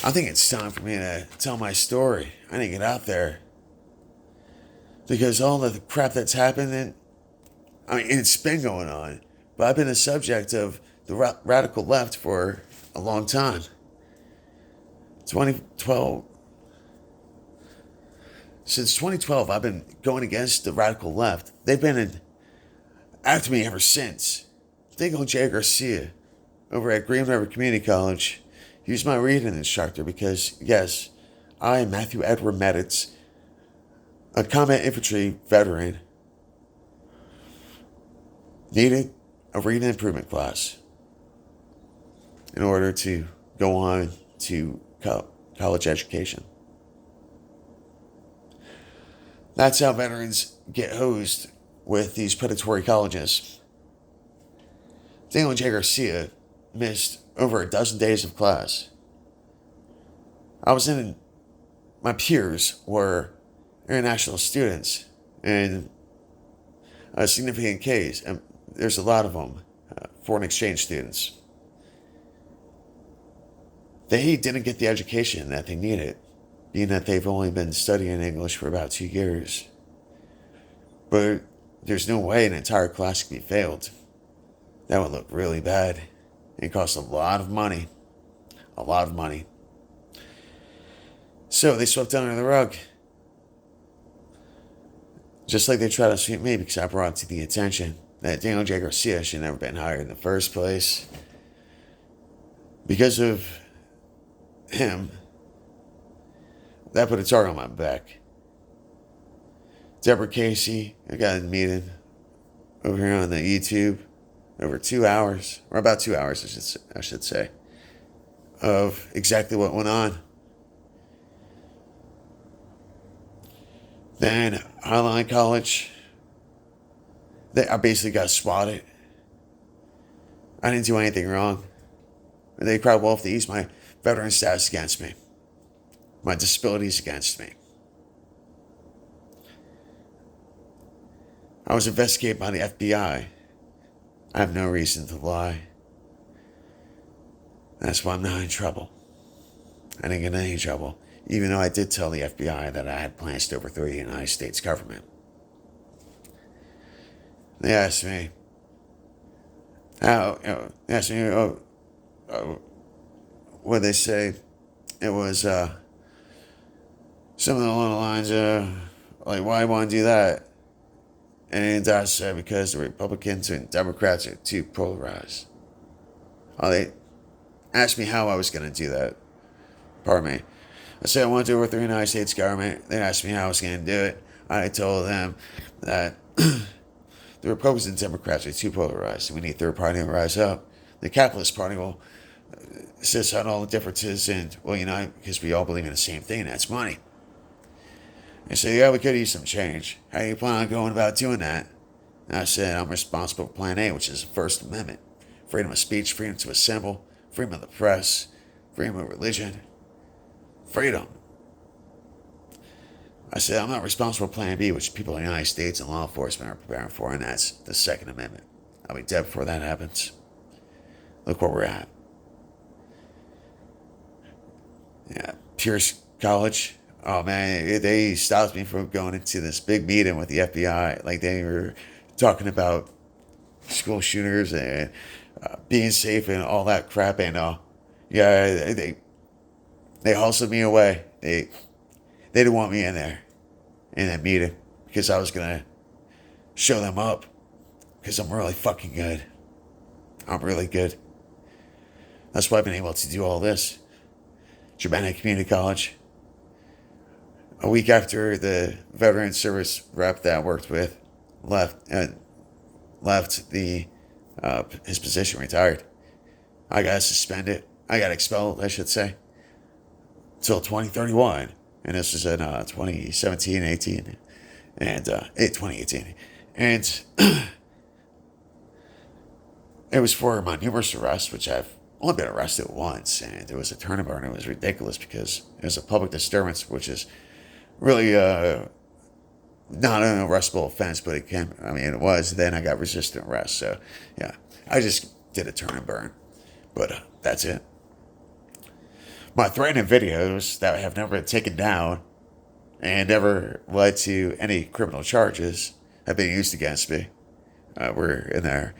I think it's time for me to tell my story. I need to get out there. Because all the crap that's happened, it's been going on. But I've been a subject of the radical left for a long time. 2012. Since 2012, I've been going against the radical left. They've been after me ever since. Think on Jay Garcia over at Green River Community College. He was my reading instructor because, yes, I, Matthew Edward Meditz, a combat infantry veteran, needed a reading improvement class in order to go on to college education. That's how veterans get hosed with these predatory colleges. Daniel J. Garcia missed over a dozen days of class. My peers were international students in a significant case, and there's a lot of them, foreign exchange students. They didn't get the education that they needed, being that they've only been studying English for about 2 years. But there's no way an entire class could be failed. That would look really bad. It costs a lot of money. A lot of money. So they swept under the rug. Just like they tried to sweep me because I brought to the attention that Daniel J. Garcia should never been hired in the first place. Because of him, that put a target on my back. Deborah Casey, I got in a meeting over here on the YouTube, over 2 hours, or about 2 hours, I should say, of exactly what went on. Then Highline College, I basically got swatted. I didn't do anything wrong. They cried wolf to use my veteran status against me, my disabilities against me. I was investigated by the FBI. I have no reason to lie. That's why I'm not in trouble. I didn't get in any trouble, even though I did tell the FBI that I had plans to overthrow the United States government. They asked me, what did they say? It was something along the lines of, like, why do you want to do that? And I said, because the Republicans and Democrats are too polarized. They asked me how I was going to do that. Pardon me. I said I wanted to overthrow the United States government. They asked me how I was going to do it. I told them that the Republicans and Democrats are too polarized. We need a third party to rise up. The Capitalist Party will insist on all the differences and, well, because we all believe in the same thing, and that's money. They said, yeah, we could use some change. How do you plan on going about doing that? And I said, I'm responsible for Plan A, which is the First Amendment. Freedom of speech, freedom to assemble, freedom of the press, freedom of religion, freedom. I said, I'm not responsible for Plan B, which people in the United States and law enforcement are preparing for, and that's the Second Amendment. I'll be dead before that happens. Look where we're at. Yeah, Pierce College. Oh man, they stopped me from going into this big meeting with the FBI. Like they were talking about school shooters and being safe and all that crap. And they hustled me away. They didn't want me in there in that meeting because I was gonna show them up because I'm really fucking good. I'm really good. That's why I've been able to do all this. Germanic Community College. A week after the veteran service rep that I worked with left his position, retired, I got suspended. I got expelled, I should say, till 2031. And this was in 2017, 18, and 2018. And it was for my numerous arrests, which I've only been arrested once. And it was a turn and burn. It was ridiculous because it was a public disturbance, which is really not an arrestable offense, but it was. Then I got resistant arrest. So, yeah, I just did a turn and burn. But that's it. My threatening videos that have never been taken down and never led to any criminal charges have been used against me. Were in there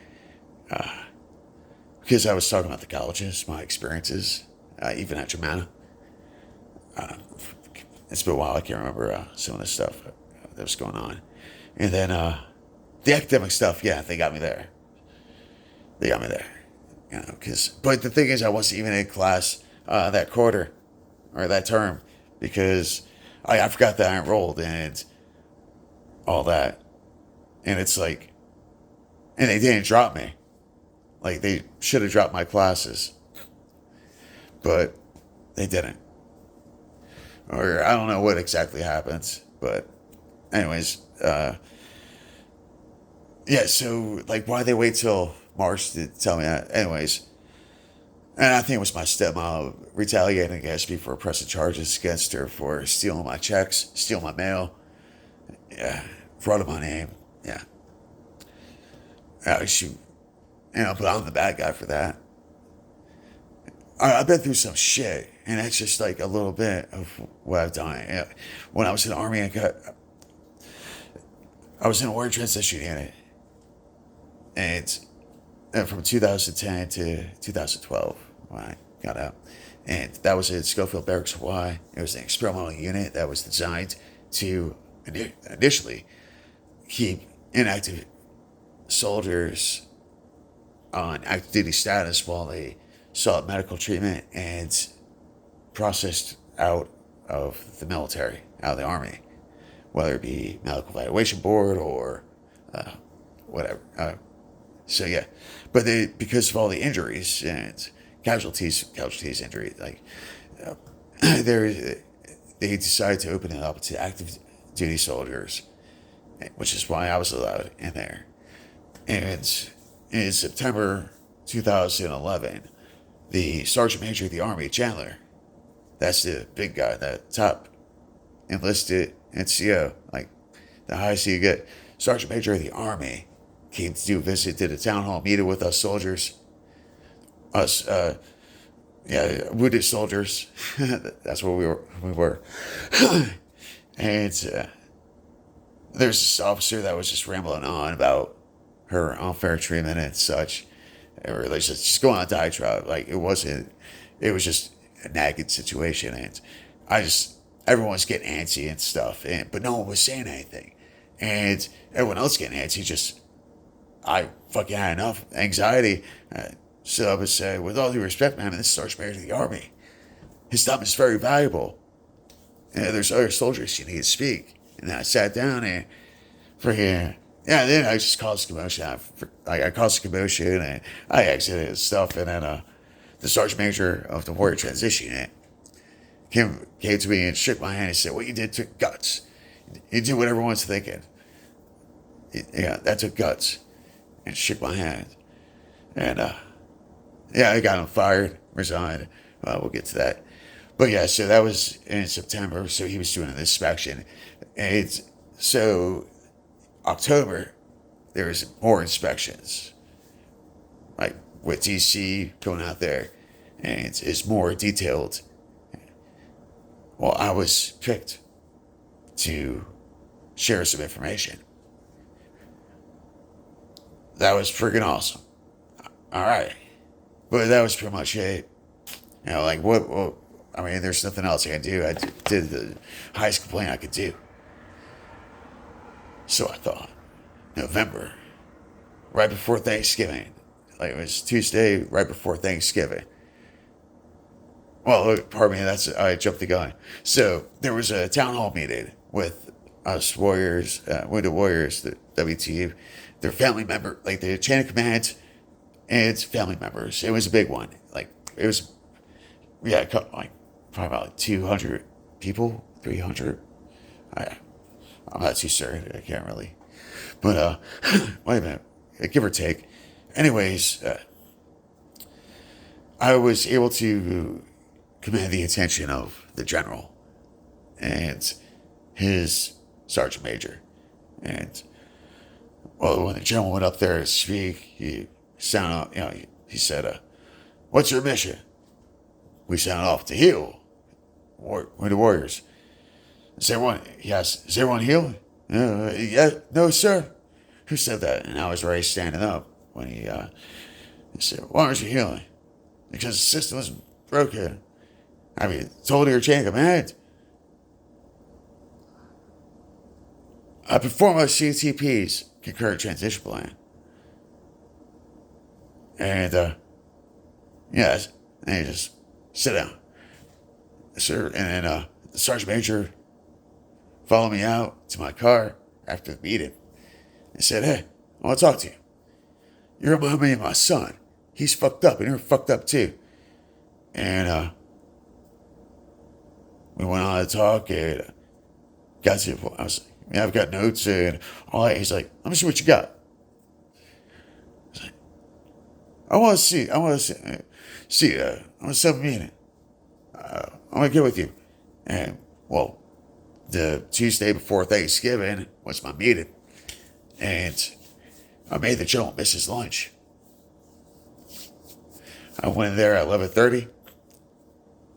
because I was talking about the colleges, my experiences, even at Germana. It's been a while. I can't remember some of the stuff that was going on. And then the academic stuff, yeah, they got me there. They got me there. But the thing is, I wasn't even in class that quarter or that term because I forgot that I enrolled and all that. And it's like, and they didn't drop me. Like, they should have dropped my classes. But they didn't. Or I don't know what exactly happens. But, anyways, yeah, so, like, why they wait till March to tell me that? Anyways, and I think it was my stepmom retaliating against me for pressing charges against her for stealing my checks, stealing my mail, yeah, fraud of my name, yeah. But I'm the bad guy for that. I've been through some shit, and that's just like a little bit of what I've done. When I was in the Army, I was in a warrior transition unit, and from 2010 to 2012 when I got out. And that was at Schofield Barracks, Hawaii. It was an experimental unit that was designed to initially keep inactive soldiers on active duty status while they sought medical treatment and processed out of the military, out of the Army, whether it be medical evaluation board or whatever. So yeah, but because of all the injuries and casualties, injury, like they decided to open it up to active duty soldiers, which is why I was allowed in there. And in September 2011, the Sergeant Major of the Army, Chandler, that's the big guy, that top enlisted NCO, like the highest you get, Sergeant Major of the Army, came to do a visit, did a town hall meeting with us soldiers, wounded soldiers. That's what we were. And there's this officer that was just rambling on about her unfair treatment and such, or at least just going on a diatribe. Like, it was just a nagging situation, and everyone's getting antsy and stuff, but no one was saying anything, and everyone else getting antsy. I fucking had enough anxiety. So I would say, with all due respect, man, this is Sergeant Major of the Army. His time is very valuable. And there's other soldiers you need to speak. And then I sat down and then I just caused commotion. I caused commotion and I exited and stuff. And then the Sergeant Major of the Warrior Transition Unit came to me and shook my hand and said, "What you did took guts. You did what everyone's thinking. Yeah, that took guts." And shook my hand. And I got him fired, resigned. We'll get to that. But yeah, so that was in September. So he was doing an inspection. And so October, there was more inspections. Like with DC going out there. And it's more detailed. Well, I was picked to share some information. That was freaking awesome. All right. But that was pretty much it. Like, what I mean, there's nothing else I can do. I did the highest complaint I could do. So I thought, November, right before Thanksgiving. Like, it was Tuesday, right before Thanksgiving. Well, pardon me, I jumped the gun. So there was a town hall meeting with us warriors, wounded warriors, the WTU, their family member, like the chain of command, and its family members. It was a big one. Like, it was, probably about 200 people, 300. I'm not too certain. I can't really. But, wait a minute. Give or take. Anyways, I was able to command the attention of the general and his sergeant major. And, well, when the general went up there to speak, he said, "What's your mission? we sent off to heal. We're the warriors. Is everyone healed? Yeah, no, sir. Who said that? And I was already standing up when he said, why aren't you healing? Because the system was broken. I mean, told her Jacob, man. I perform a CTP's concurrent transition plan. And, yes, and he just sit down. Sir, and then the sergeant major followed me out to my car after the meeting and said, hey, I want to talk to you. You remind me of my son. He's fucked up, and you're fucked up too. And we went on to talk, and got to, I was like, yeah, I've got notes and all that. He's like, let me see what you got. I was like, I want to see, I want to set a meeting. I want to get with you. And, well, the Tuesday before Thanksgiving was my meeting. And I made the general miss his lunch. I went in there at 11:30.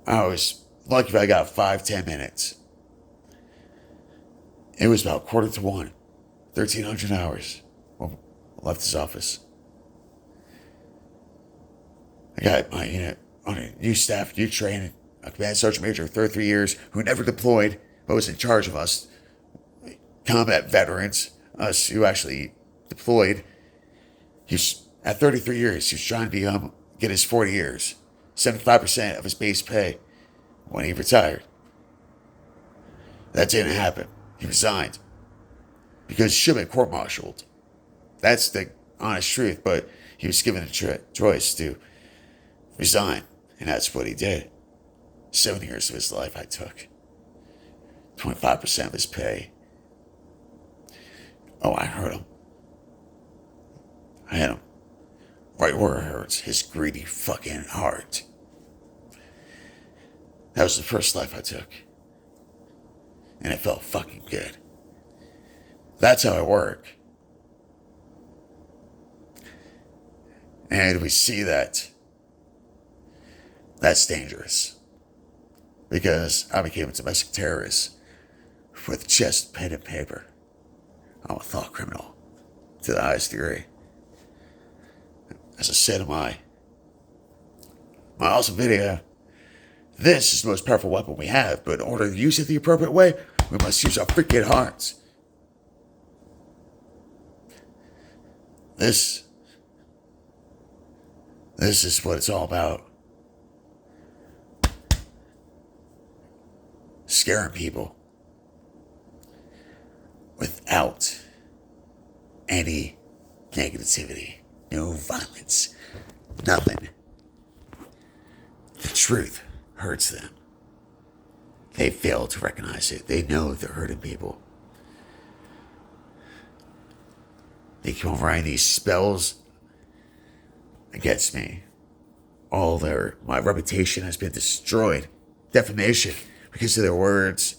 I was lucky if I got 5-10 minutes. It was about 1:45. 1,300 hours. Well, I left his office. I got my unit on a new staff, new training, a command sergeant major of 33 years who never deployed, but was in charge of us. Combat veterans, us who actually deployed. He's at 33 years, he was trying to get his 40 years, 75% of his base pay when he retired. That didn't happen. He resigned because he should have been court-martialed. That's the honest truth, but he was given a choice to resign, and that's what he did. 7 years of his life I took. 25% of his pay. Oh, I hurt him. I hit him right where it hurts, his greedy fucking heart. That was the first life I took. And it felt fucking good. That's how I work. And we see that. That's dangerous. Because I became a domestic terrorist with just pen and paper. I'm a thought criminal to the highest degree. As I said in my awesome video, this is the most powerful weapon we have, but in order to use it the appropriate way, we must use our freaking hearts. This is what it's all about. Scaring people without any negativity, no violence, nothing. The truth hurts them. They fail to recognize it. They know they're hurting people. They keep on writing these spells against me. My reputation has been destroyed. Defamation because of their words.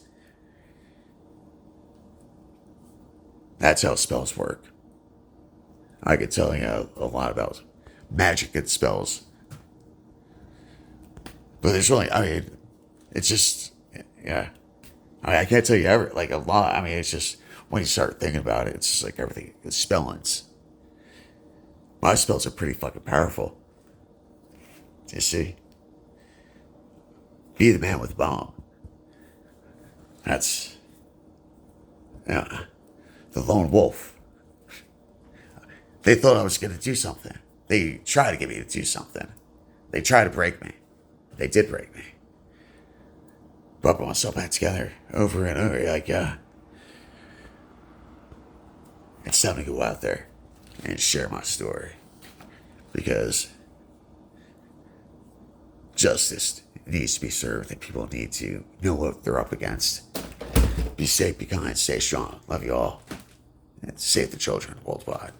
That's how spells work. I could tell you a lot about magic and spells. But there's really, it's just, yeah. I can't tell you a lot. It's just, when you start thinking about it, it's just like everything, it's spellings. My spells are pretty fucking powerful. You see? Be the man with the bomb. That's, the lone wolf. They thought I was going to do something. They tried to get me to do something. They tried to break me. They did break me. But I put myself back together over and over. It's time to go out there and share my story. Because justice needs to be served and people need to know what they're up against. Be safe, be kind, stay strong. Love you all. And save the children worldwide.